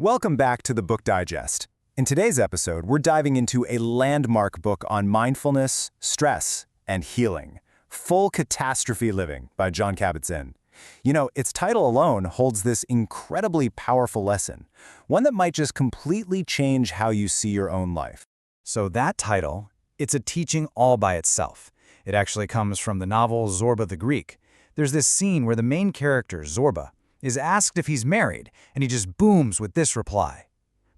Welcome back to the Book Digest. In today's episode, we're diving into a landmark book on mindfulness, stress, and healing, Full Catastrophe Living by Jon Kabat-Zinn. You know, its title alone holds this incredibly powerful lesson, one that might just completely change how you see your own life. So that title, it's a teaching all by itself. It actually comes from the novel Zorba the Greek. There's this scene where the main character, Zorba, is asked if he's married, and he just booms with this reply.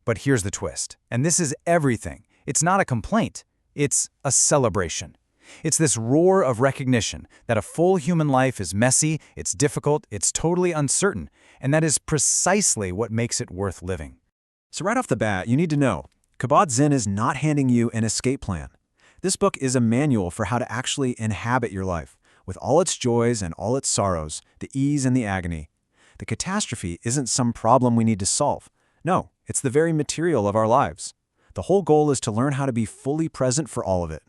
But here's the twist, and this is everything. It's not a complaint, it's a celebration. It's this roar of recognition that a full human life is messy, it's difficult, it's totally uncertain, and that is precisely what makes it worth living. So right off the bat, you need to know, Kabat-Zinn is not handing you an escape plan. This book is a manual for how to actually inhabit your life, with all its joys and all its sorrows, the ease and the agony. The catastrophe isn't some problem we need to solve. No, it's the very material of our lives. The whole goal is to learn how to be fully present for all of it.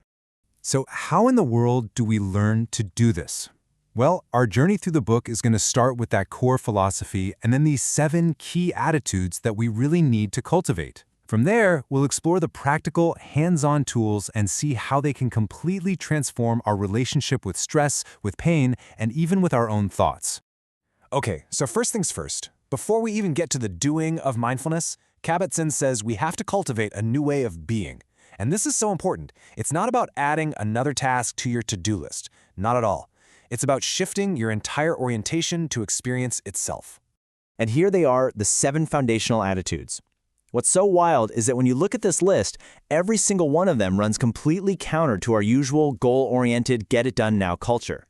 So how in the world do we learn to do this? Well, our journey through the book is going to start with that core philosophy and then these 7 key attitudes that we really need to cultivate. From there, we'll explore the practical, hands-on tools and see how they can completely transform our relationship with stress, with pain, and even with our own thoughts. Okay, so first things first. Before we even get to the doing of mindfulness, Kabat-Zinn says we have to cultivate a new way of being. And this is so important. It's not about adding another task to your to-do list. Not at all. It's about shifting your entire orientation to experience itself. And here they are, the 7 foundational attitudes. What's so wild is that when you look at this list, every single one of them runs completely counter to our usual goal-oriented, get-it-done-now culture.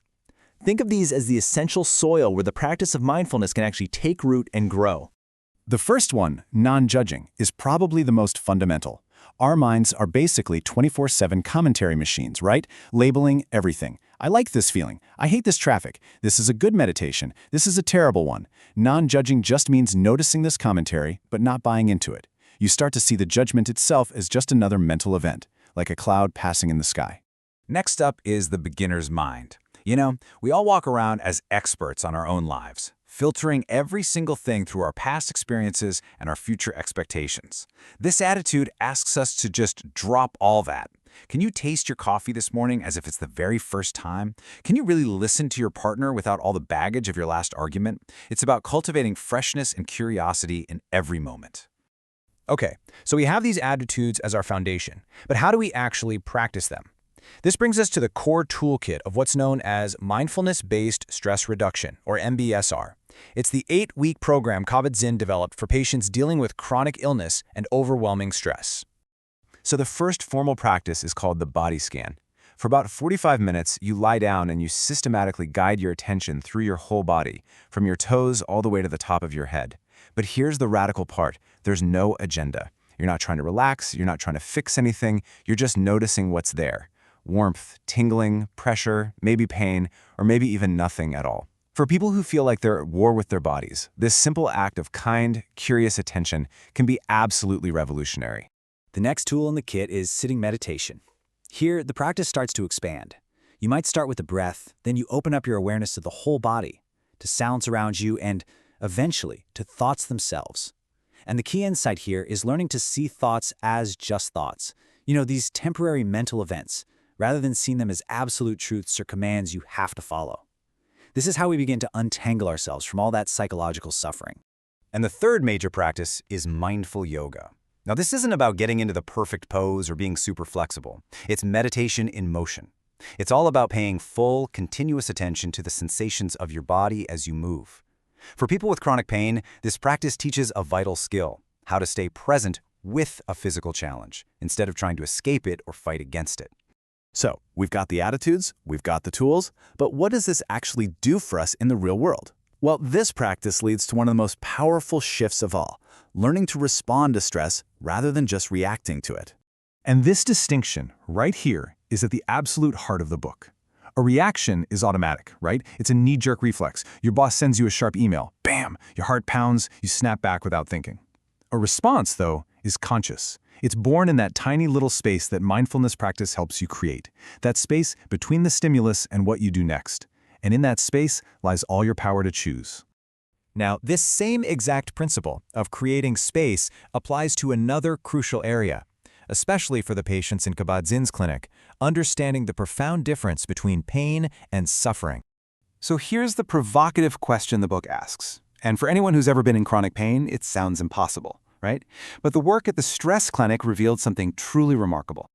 Think of these as the essential soil where the practice of mindfulness can actually take root and grow. The first one, non-judging, is probably the most fundamental. Our minds are basically 24/7 commentary machines, right? Labeling everything. I like this feeling. I hate this traffic. This is a good meditation. This is a terrible one. Non-judging just means noticing this commentary, but not buying into it. You start to see the judgment itself as just another mental event, like a cloud passing in the sky. Next up is the beginner's mind. You know, we all walk around as experts on our own lives, filtering every single thing through our past experiences and our future expectations. This attitude asks us to just drop all that. Can you taste your coffee this morning as if it's the very first time? Can you really listen to your partner without all the baggage of your last argument? It's about cultivating freshness and curiosity in every moment. Okay, so we have these attitudes as our foundation, but how do we actually practice them? This brings us to the core toolkit of what's known as Mindfulness-Based Stress Reduction, or MBSR. It's the 8-week program Kabat-Zinn developed for patients dealing with chronic illness and overwhelming stress. So the first formal practice is called the body scan. For about 45 minutes, you lie down and you systematically guide your attention through your whole body, from your toes all the way to the top of your head. But here's the radical part. There's no agenda. You're not trying to relax, you're not trying to fix anything, you're just noticing what's there. Warmth, tingling, pressure, maybe pain, or maybe even nothing at all. For people who feel like they're at war with their bodies, this simple act of kind, curious attention can be absolutely revolutionary. The next tool in the kit is sitting meditation. Here, the practice starts to expand. You might start with the breath, then you open up your awareness to the whole body, to sounds around you, and eventually to thoughts themselves. And the key insight here is learning to see thoughts as just thoughts. You know, these temporary mental events, rather than seeing them as absolute truths or commands you have to follow. This is how we begin to untangle ourselves from all that psychological suffering. And the third major practice is mindful yoga. Now, this isn't about getting into the perfect pose or being super flexible. It's meditation in motion. It's all about paying full, continuous attention to the sensations of your body as you move. For people with chronic pain, this practice teaches a vital skill, how to stay present with a physical challenge, instead of trying to escape it or fight against it. So, we've got the attitudes, we've got the tools, but what does this actually do for us in the real world? Well, this practice leads to one of the most powerful shifts of all, learning to respond to stress rather than just reacting to it. And this distinction right here is at the absolute heart of the book. A reaction is automatic, right? It's a knee-jerk reflex. Your boss sends you a sharp email. Bam! Your heart pounds, you snap back without thinking. A response, though, is conscious. It's born in that tiny little space that mindfulness practice helps you create. That space between the stimulus and what you do next. And in that space lies all your power to choose. Now, this same exact principle of creating space applies to another crucial area, especially for the patients in Kabat-Zinn's clinic, understanding the profound difference between pain and suffering. So here's the provocative question the book asks. And for anyone who's ever been in chronic pain, it sounds impossible, right? But the work at the stress clinic revealed something truly remarkable.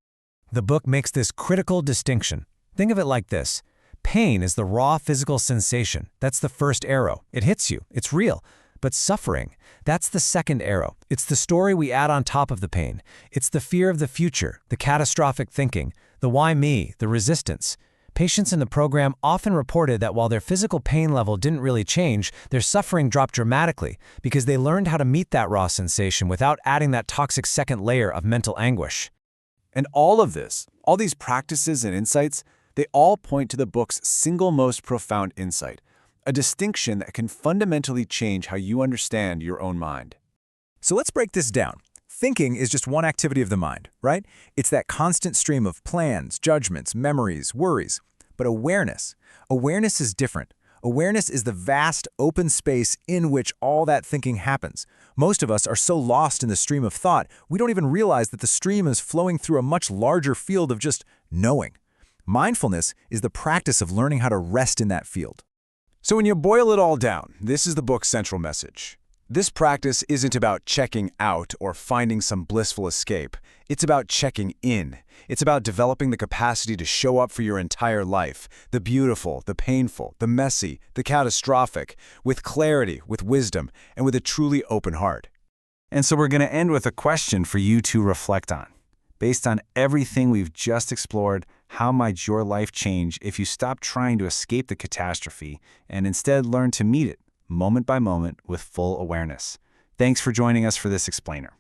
The book makes this critical distinction. Think of it like this. Pain is the raw physical sensation. That's the first arrow. It hits you. It's real. But suffering, that's the second arrow. It's the story we add on top of the pain. It's the fear of the future, the catastrophic thinking, the why me, the resistance. Patients in the program often reported that while their physical pain level didn't really change, their suffering dropped dramatically because they learned how to meet that raw sensation without adding that toxic second layer of mental anguish. And all of this, all these practices and insights, they all point to the book's single most profound insight, a distinction that can fundamentally change how you understand your own mind. So let's break this down. Thinking is just one activity of the mind, right? It's that constant stream of plans, judgments, memories, worries. But awareness is different. Awareness is the vast, open space in which all that thinking happens. Most of us are so lost in the stream of thought, we don't even realize that the stream is flowing through a much larger field of just knowing. Mindfulness is the practice of learning how to rest in that field. So when you boil it all down, this is the book's central message. This practice isn't about checking out or finding some blissful escape. It's about checking in. It's about developing the capacity to show up for your entire life, the beautiful, the painful, the messy, the catastrophic, with clarity, with wisdom, and with a truly open heart. And so we're going to end with a question for you to reflect on. Based on everything we've just explored, how might your life change if you stop trying to escape the catastrophe and instead learn to meet it, moment by moment, with full awareness? Thanks for joining us for this explainer.